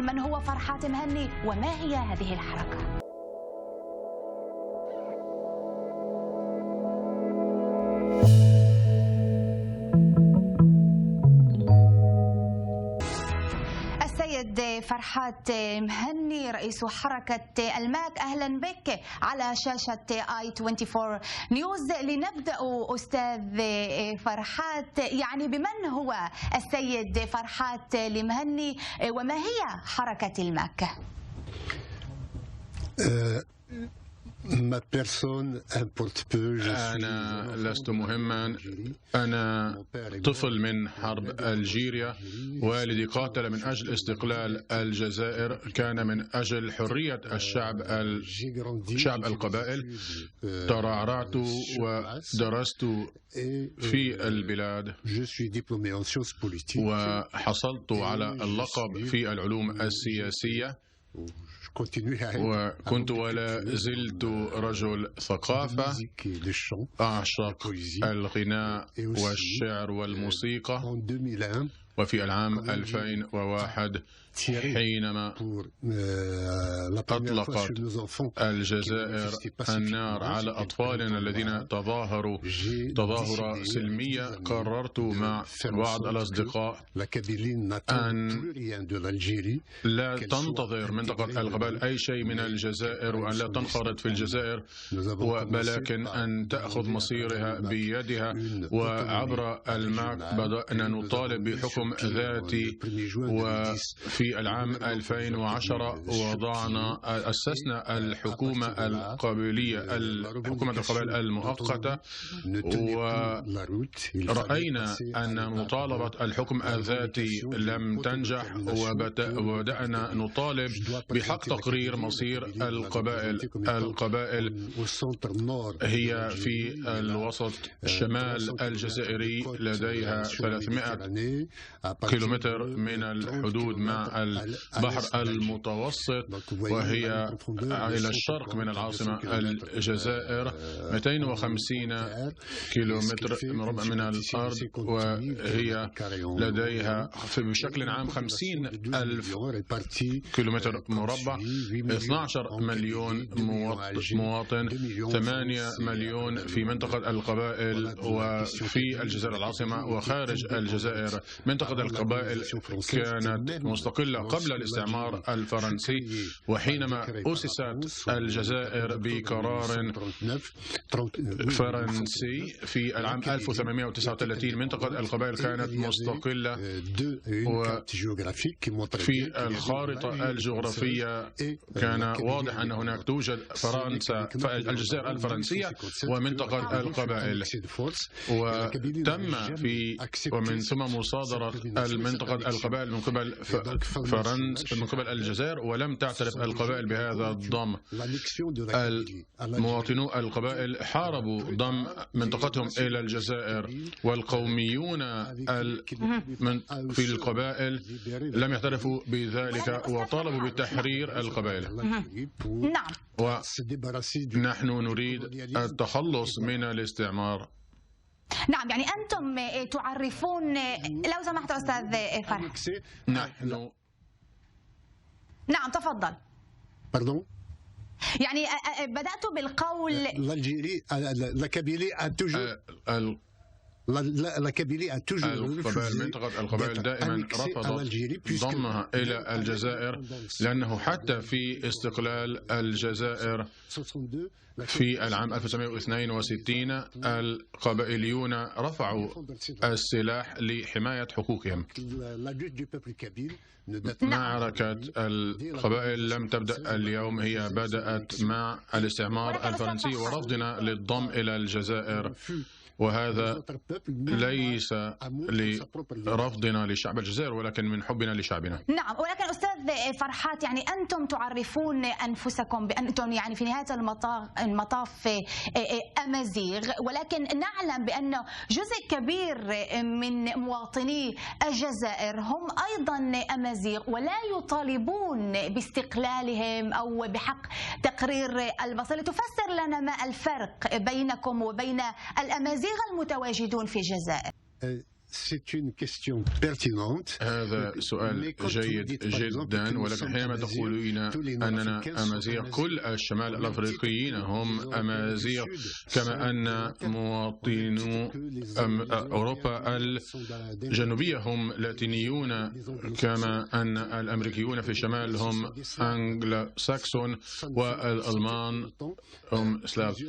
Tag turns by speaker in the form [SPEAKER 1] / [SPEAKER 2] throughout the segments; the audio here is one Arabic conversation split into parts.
[SPEAKER 1] من هو فرحات مهني وما هي هذه الحركة؟ السيد فرحات مهني رئيس حركة الماك، أهلا بك على شاشة i24 نيوز. لنبدأ أستاذ فرحات، يعني بمن هو السيد فرحات المهني وما هي حركة الماك؟
[SPEAKER 2] أنا لست مهما، أنا طفل من حرب ألجيريا. والدي قاتل من أجل استقلال الجزائر، كان من أجل حرية شعب القبائل. ترعرعت ودرست في البلاد وحصلت على اللقب في العلوم السياسية، وكنت ولا زلت رجل ثقافة، أعشق الغناء والشعر والموسيقى. وفي العام 2001 حينما أطلقت الجزائر النار على أطفالنا الذين تظاهروا تظاهرة سلمية، قررت مع بعض الأصدقاء أن لا تنتظر منطقة القبائل أي شيء من الجزائر، وأن لا تنخرط في الجزائر، ولكن أن تأخذ مصيرها بيدها. وعبر الماك بدأنا نطالب بحكم ذاتي، وفي العام 2010 أسسنا الحكومة القبلية، حكومة القبائل المؤقتة، ورأينا أن مطالبة الحكم الذاتي لم تنجح، وبدأنا نطالب بحق تقرير مصير القبائل. القبائل هي في الوسط الشمال الجزائري، لديها 300 كيلومتر من الحدود مع البحر المتوسط، وهي إلى الشرق من العاصمة الجزائر 250 كيلومتر مربع من الأرض، وهي لديها بشكل عام 50,000 كيلومتر مربع، 12 مليون مواطن، 8 مليون في منطقة القبائل وفي الجزائر العاصمة وخارج الجزائر. منطقة القبائل كانت مستقلة قبل الاستعمار الفرنسي، وحينما أسست الجزائر بقرار فرنسي في العام 1839 منطقة القبائل كانت مستقلة. وفي الخارطة الجغرافية كان واضح أن هناك توجد فرنسا، الجزائر الفرنسية ومنطقة القبائل، ومن ثم مصادرة المنطقة القبائل من قبل فرنسا من قبل الجزائر، ولم تعترف القبائل بهذا الضم. مواطنو القبائل حاربوا ضم منطقتهم إلى الجزائر، والقوميون في القبائل لم يعترفوا بذلك وطالبوا بتحرير القبائل.
[SPEAKER 1] نعم،
[SPEAKER 2] ونحن نريد التخلص من الاستعمار.
[SPEAKER 1] نعم، يعني أنتم تعرفون، لو سمحت أستاذ فرح.
[SPEAKER 2] نحن
[SPEAKER 1] نعم، تفضل. يعني بدأت بالقول
[SPEAKER 2] منطقة القبائل دائما رفضت ضمها إلى الجزائر، لأنه حتى في استقلال الجزائر في العام 1962 القبائليون رفعوا السلاح لحماية حقوقهم. معركة القبائل لم تبدأ اليوم، هي بدأت مع الاستعمار الفرنسي ورفضنا للضم إلى الجزائر، وهذا ليس لرفضنا لشعب الجزائر ولكن من حبنا لشعبنا.
[SPEAKER 1] نعم، ولكن أستاذ فرحات، يعني أنتم تعرفون أنفسكم بأنتم يعني في نهاية المطاف أمازيغ، ولكن نعلم بأن جزء كبير من مواطني الجزائر هم أيضا أمازيغ ولا يطالبون باستقلالهم أو بحق تقرير البصري. تفسر لنا ما الفرق بينكم وبين الأمازيغ المتواجدون في الجزائر؟
[SPEAKER 2] هذا سؤال جيد جدا، ولكن حينما تقولين أننا أمازيغ، كل الشمال الأفريقيين هم أمازيغ، كما أن مواطنو أوروبا الجنوبية هم لاتينيون، كما أن الأمريكيون في الشمال هم أنجلو ساكسون والألمان هم سلاف.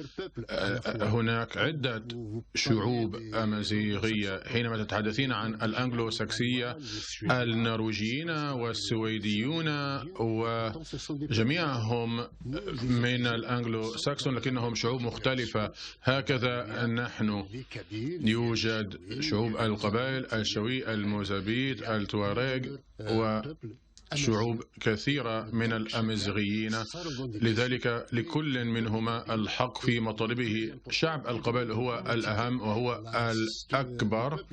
[SPEAKER 2] هناك عدة شعوب أمازيغية. حينما تتحدثين عن الأنجلو ساكسية، النرويجيين والسويديون وجميعهم من الأنجلو ساكسون، لكنهم شعوب مختلفة. هكذا نحن يوجد شعوب القبائل الشوي، الموزابيت، التواريغ، وشعوب كثيرة من الأمازيغيين. لذلك لكل منهما الحق في مطالبه. شعب القبائل هو الأهم وهو الأكبر،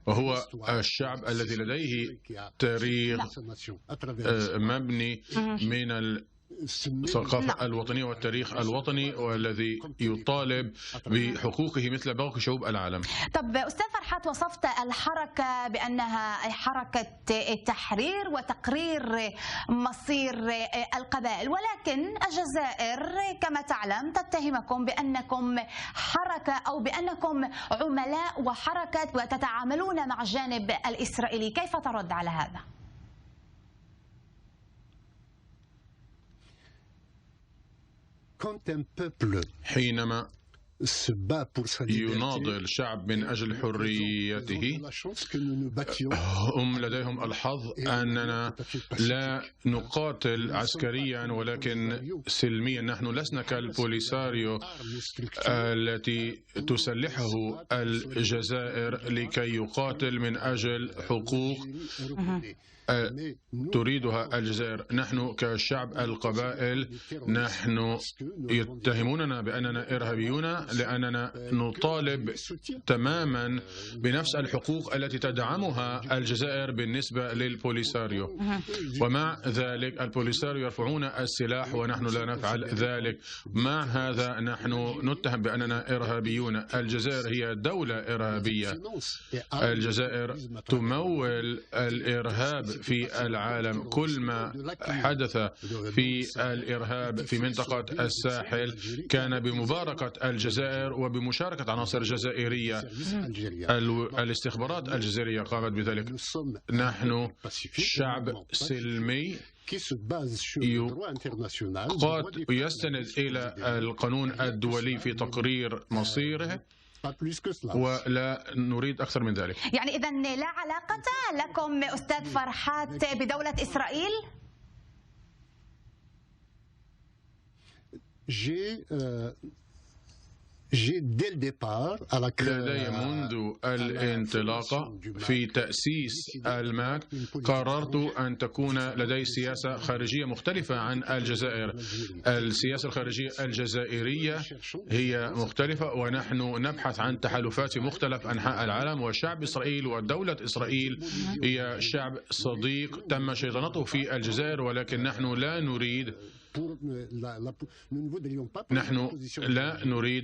[SPEAKER 2] وهو الشعب الذي لديه تاريخ مبني من الثقافة الوطنية والتاريخ الوطني، والذي يطالب بحقوقه مثل باقي شعوب العالم.
[SPEAKER 1] طب أستاذ فرحات، وصفت الحركة بأنها حركة تحرير وتقرير مصير القبائل، ولكن الجزائر كما تعلم تتهمكم بأنكم حركة أو بأنكم عملاء وحركة وتتعاملون مع الجانب الإسرائيلي. كيف ترد على هذا؟
[SPEAKER 2] حينما يناضل شعب من أجل حريته، هم لديهم الحظ أننا لا نقاتل عسكريا ولكن سلميا. نحن لسنا كالبوليساريو التي تسلحه الجزائر لكي يقاتل من أجل حقوق تريدها الجزائر. نحن كشعب القبائل نحن يتهموننا بأننا إرهابيون لأننا نطالب تماما بنفس الحقوق التي تدعمها الجزائر بالنسبة للبوليساريو، ومع ذلك البوليساريو يرفعون السلاح ونحن لا نفعل ذلك. مع هذا نحن نتهم بأننا إرهابيون. الجزائر هي دولة إرهابية. الجزائر تمول الإرهاب في العالم. كل ما حدث في الإرهاب في منطقة الساحل كان بمباركة الجزائر وبمشاركة عناصر جزائرية. الاستخبارات الجزائرية قامت بذلك. نحن شعب سلمي يستند إلى القانون الدولي في تقرير مصيره، ولا نريد أكثر من ذلك.
[SPEAKER 1] يعني إذن لا علاقة لكم أستاذ فرحات بدولة إسرائيل؟
[SPEAKER 2] لدي منذ الانطلاقة في تأسيس الماك قررت أن تكون لدي سياسة خارجية مختلفة عن الجزائر. السياسة الخارجية الجزائرية هي مختلفة، ونحن نبحث عن تحالفات في مختلف أنحاء العالم. وشعب إسرائيل ودولة إسرائيل هي شعب صديق تم شيطنته في الجزائر، ولكن نحن لا نريد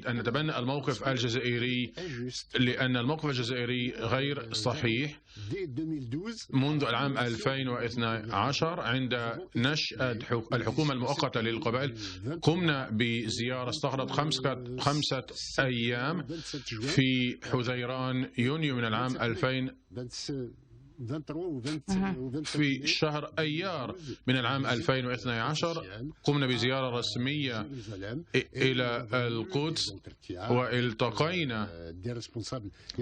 [SPEAKER 2] أن نتبنى الموقف الجزائري، لأن الموقف الجزائري غير صحيح. منذ العام 2012 عند نشأة الحكومة المؤقتة للقبائل قمنا بزيارة استغرقت 5 أيام في حزيران يونيو من العام 2000. في شهر أيار من العام 2012 قمنا بزيارة رسمية إلى القدس، والتقينا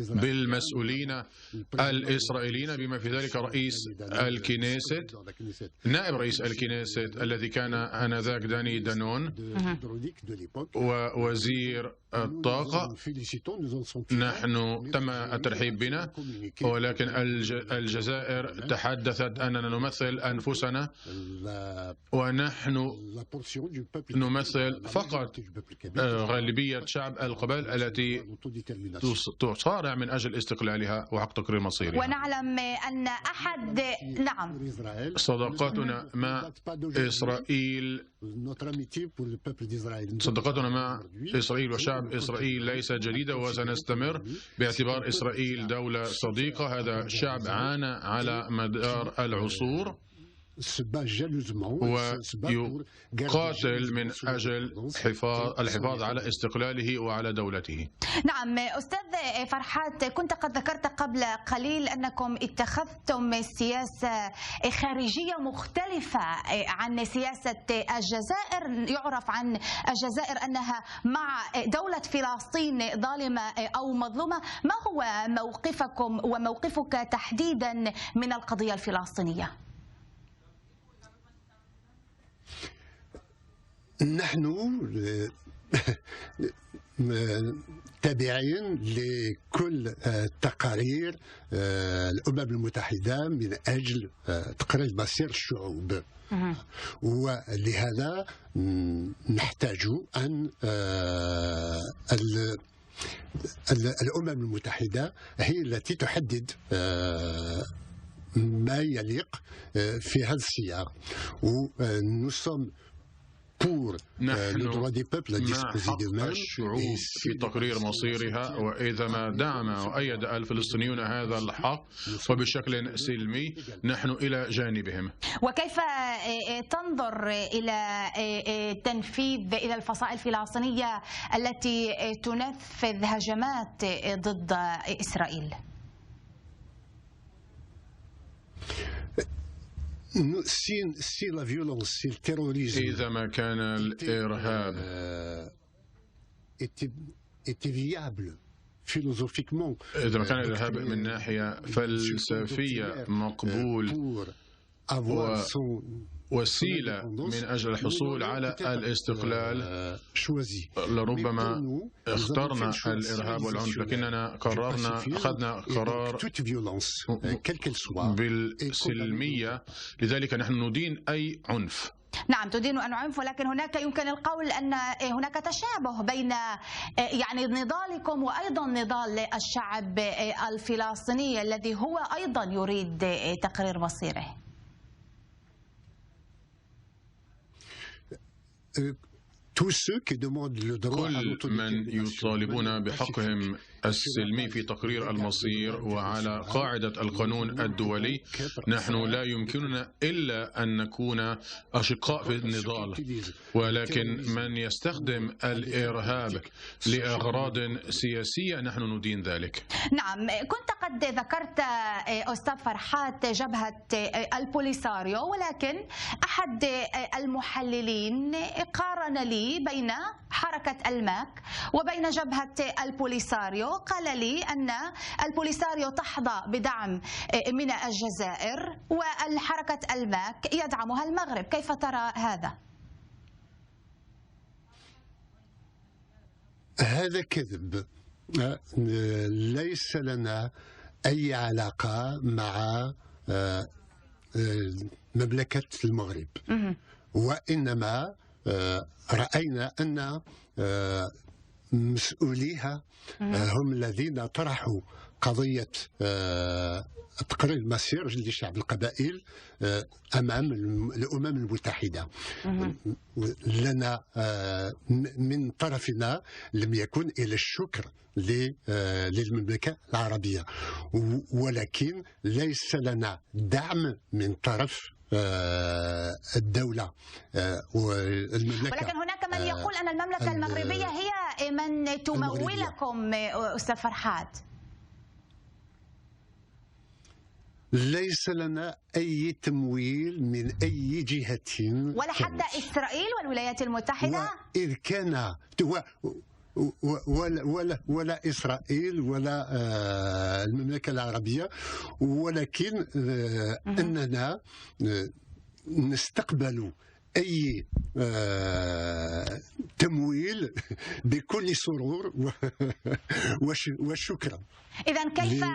[SPEAKER 2] بالمسؤولين الإسرائيليين بما في ذلك رئيس الكنيست، نائب رئيس الكنيست الذي كان آنذاك داني دانون، ووزير الطاقة. نحن تم الترحيب بنا، ولكن الجزائر تحدثت أننا نمثل أنفسنا، ونحن نمثل فقط غالبية شعب القبائل التي تصارع من أجل استقلالها وحق تقرير مصيرها.
[SPEAKER 1] ونعلم أن أحد
[SPEAKER 2] صداقاتنا مع إسرائيل وشعب إسرائيل ليست جديدة وسنستمر باعتبار إسرائيل دولة صديقة. هذا شعب عانى على مدار العصور ويقاتل من أجل الحفاظ على استقلاله وعلى دولته.
[SPEAKER 1] نعم أستاذ فرحات، كنت قد ذكرت قبل قليل أنكم اتخذتم سياسة خارجية مختلفة عن سياسة الجزائر. يعرف عن الجزائر أنها مع دولة فلسطين ظالمة أو مظلومة. ما هو موقفكم وموقفك تحديدا من القضية الفلسطينية؟
[SPEAKER 3] نحن تابعين لكل تقارير الأمم المتحدة من أجل تقرير مصير الشعوب، ولهذا نحتاج أن الأمم المتحدة هي التي تحدد ما يليق في هذا السياق. ونصم
[SPEAKER 2] نحن مع حق الشعوب في تقرير مصيرها، وإذا ما دعم وأيد الفلسطينيون هذا الحق وبشكل سلمي نحن إلى جانبهم.
[SPEAKER 1] وكيف تنظر إلى تنفيذ إلى الفصائل الفلسطينية التي تنفذ هجمات ضد إسرائيل؟
[SPEAKER 2] إذا ما كان الإرهاب إذا ما كان الإرهاب من ناحية فلسفية مقبول وسيلة من أجل الحصول على الاستقلال، لربما اخترنا الإرهاب والعنف، لكننا أخذنا قرار بالسلمية. لذلك نحن ندين أي عنف.
[SPEAKER 1] نعم تدين أن عنف، ولكن هناك يمكن القول أن هناك تشابه بين يعني نضالكم وأيضا نضال الشعب الفلسطيني الذي هو أيضا يريد تقرير مصيره.
[SPEAKER 2] كل من يطالبون بحقهم السلمي في تقرير المصير وعلى قاعدة القانون الدولي، نحن لا يمكننا إلا أن نكون أشقاء في النضال، ولكن من يستخدم الإرهاب لأغراض سياسية نحن ندين ذلك.
[SPEAKER 1] نعم كنت قد ذكرت أستاذ فرحات جبهة البوليساريو، ولكن أحد المحللين قارن لي بين حركة الماك وبين جبهة البوليساريو. قال لي أن البوليساريو تحظى بدعم من الجزائر والحركة الماك يدعمها المغرب. كيف ترى هذا؟
[SPEAKER 3] هذا كذب. ليس لنا أي علاقة مع مملكة المغرب، وإنما رأينا أن مسؤوليها هم الذين طرحوا قضية تقرير المصير لشعب القبائل أمام الأمم المتحدة. لنا من طرفنا لم يكن إلا الشكر للمملكة العربية، ولكن ليس لنا دعم من طرف الدولة والمملكة.
[SPEAKER 1] ولكن هناك من يقول أن المملكة المغربية هي من تمولكم أستاذ فرحات.
[SPEAKER 3] ليس لنا أي تمويل من أي جهة
[SPEAKER 1] ولا حتى إسرائيل والولايات المتحدة.
[SPEAKER 3] إذ كان ولا إسرائيل ولا المملكة العربية، ولكن أننا نستقبل أي تمويل بكل سرور وشكرا.
[SPEAKER 1] إذا كيف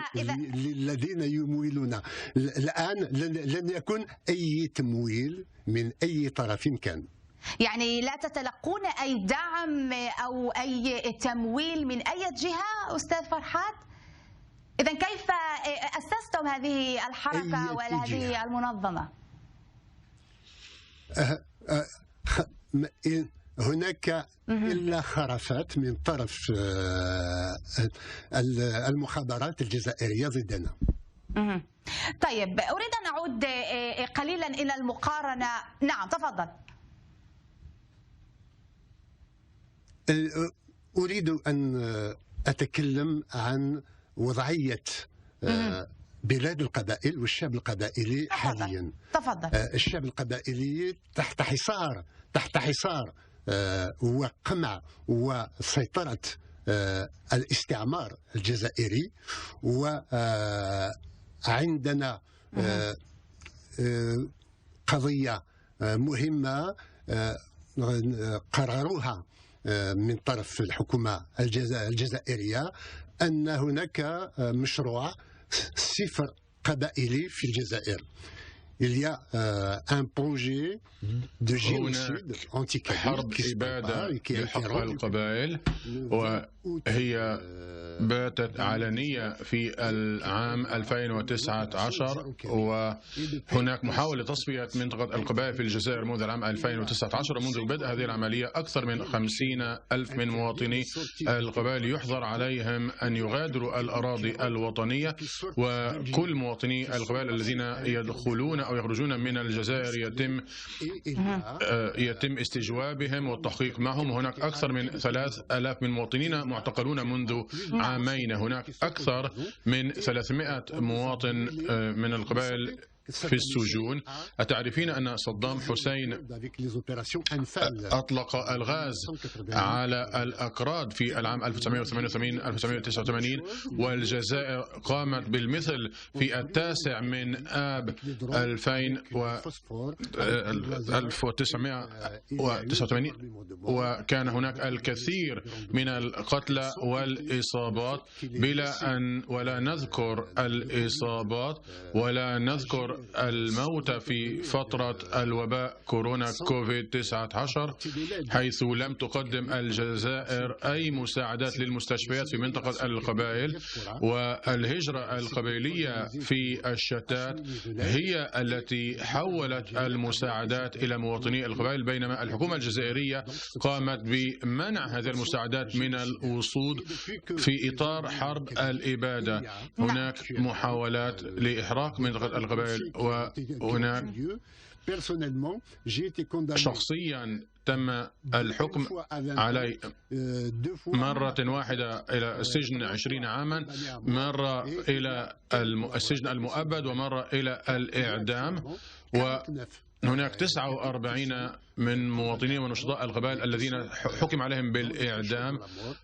[SPEAKER 3] للذين يمويلون الآن لن يكن أي تمويل من أي طرف كان.
[SPEAKER 1] يعني لا تتلقون أي دعم أو أي تمويل من أي جهة أستاذ فرحات؟ إذن كيف أسستم هذه الحركة وهذه المنظمة؟
[SPEAKER 3] هناك إلا خرافات من طرف المخابرات الجزائرية ضدنا.
[SPEAKER 1] طيب، أريد أن أعود قليلا إلى المقارنة. نعم، تفضل.
[SPEAKER 3] أريد أن أتكلم عن وضعية بلاد القبائل والشعب القبائلي حاليا.
[SPEAKER 1] تفضل.
[SPEAKER 3] الشعب القبائلي تحت حصار وقمع وسيطرة الاستعمار الجزائري، وعندنا قضية مهمة قرروها من طرف الحكومة الجزائرية، أن هناك مشروع صفر قبائلي في الجزائر. Il y a un projet de génocide anti-kabyle
[SPEAKER 2] حرب إبادة لحق القبائل، وهي باتت علنية في العام 2019، وهناك محاولة تصفية منطقة القبائل في الجزائر منذ العام 2019. ومنذ بدء هذه العملية أكثر من 50,000 من مواطني القبائل يحظر عليهم أن يغادروا الأراضي الوطنية، وكل مواطني القبائل الذين يدخلون أو يخرجون من الجزائر يتم استجوابهم والتحقيق معهم. هناك أكثر من 3,000 من مواطنين معتقلون منذ عامين. هناك أكثر من 300 مواطن من القبائل في السجون. أتعرفين أن صدام حسين أطلق الغاز على الأكراد في العام 1988-1989، والجزائر قامت بالمثل في 9 من آب 1989، وكان هناك الكثير من القتلى والإصابات ولا نذكر الإصابات ولا نذكر الموت في فترة الوباء كورونا كوفيد-19، حيث لم تقدم الجزائر أي مساعدات للمستشفيات في منطقة القبائل. والهجرة القبيلية في الشتات هي التي حولت المساعدات إلى مواطني القبائل، بينما الحكومة الجزائرية قامت بمنع هذه المساعدات من الوصول في إطار حرب الإبادة. هناك محاولات لإحراق منطقة القبائل، وهناك شخصيا تم الحكم علي مرة واحدة إلى السجن 20 عاما، مرة إلى السجن المؤبد، ومرة إلى الإعدام. وهناك 49 من مواطني ونشطاء القبائل الذين حكم عليهم بالإعدام،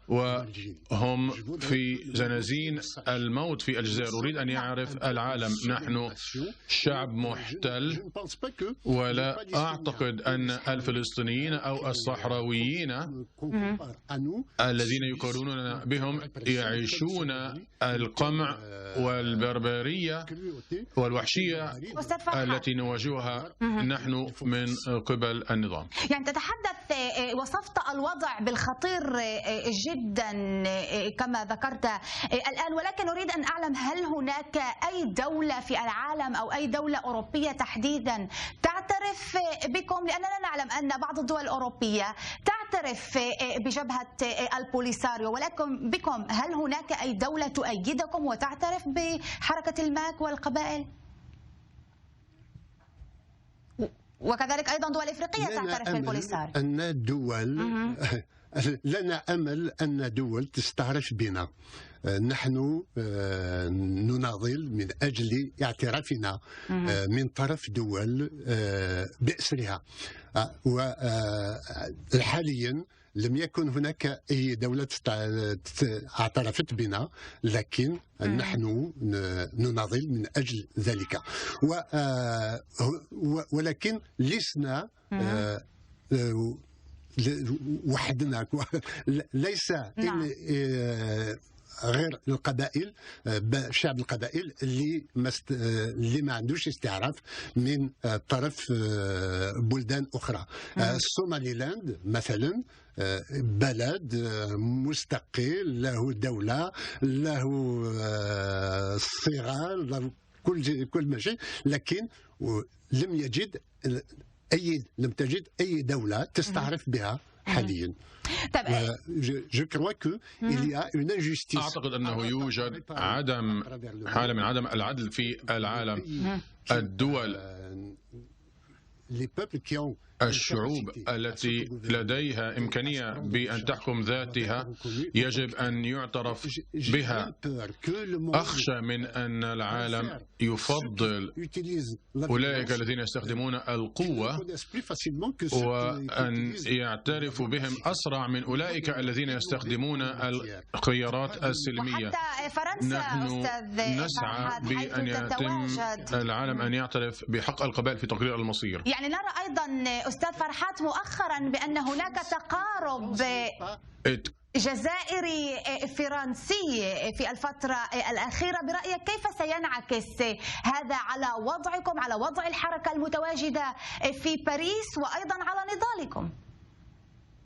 [SPEAKER 2] وهم في زنازين الموت في الجزائر. أريد أن يعرف العالم نحن شعب محتل، ولا أعتقد أن الفلسطينيين أو الصحراويين الذين يقارنون بهم يعيشون القمع والبربرية والوحشية التي نواجهها نحن من قبل النظام.
[SPEAKER 1] يعني تتحدث، وصفت الوضع بالخطير جدا كما ذكرت الآن، ولكن أريد أن أعلم هل هناك أي دولة في العالم أو أي دولة أوروبية تحديدا تعترف بكم؟ لأننا نعلم أن بعض الدول الأوروبية تعترف بجبهة البوليساريو، ولكن بكم هل هناك أي دولة تؤيدكم وتعترف بحركة الماك والقبائل؟ وكذلك أيضا دول إفريقية تعترف بالبوليساريو.
[SPEAKER 3] لنا أمل أن دول تستعرف بنا. نحن نناضل من أجل اعترافنا من طرف دول بأسرها، وحاليا لم يكن هناك أي دولة اعترفت بنا، لكن نحن نناضل من أجل ذلك. ولكن لسنا وحدنا، ليس غير القبائل، شعب القبائل اللي ما عندوش استعراف من طرف بلدان أخرى. الصوماليلاند مثلا بلد مستقل، له دولة، له صيغة، له كل ما شيء، لكن لم تجد أي دولة تستعرف بها حاليا.
[SPEAKER 2] أعتقد أنه يوجد حالة من عدم العدل في العالم. الدول، الشعوب التي لديها إمكانية بأن تحكم ذاتها يجب أن يعترف بها. أخشى من أن العالم يفضل أولئك الذين يستخدمون القوة وأن يعترفوا بهم أسرع من أولئك الذين يستخدمون الخيارات السلمية. نحن نسعى بأن يتم العالم أن يعترف بحق القبائل في تقرير المصير.
[SPEAKER 1] يعني نرى أيضا أستاذ فرحات مؤخرا بأن هناك تقارب جزائري فرنسي في الفترة الأخيرة. برأيك كيف سينعكس هذا على وضعكم، على وضع الحركة المتواجدة في باريس وأيضا على نضالكم؟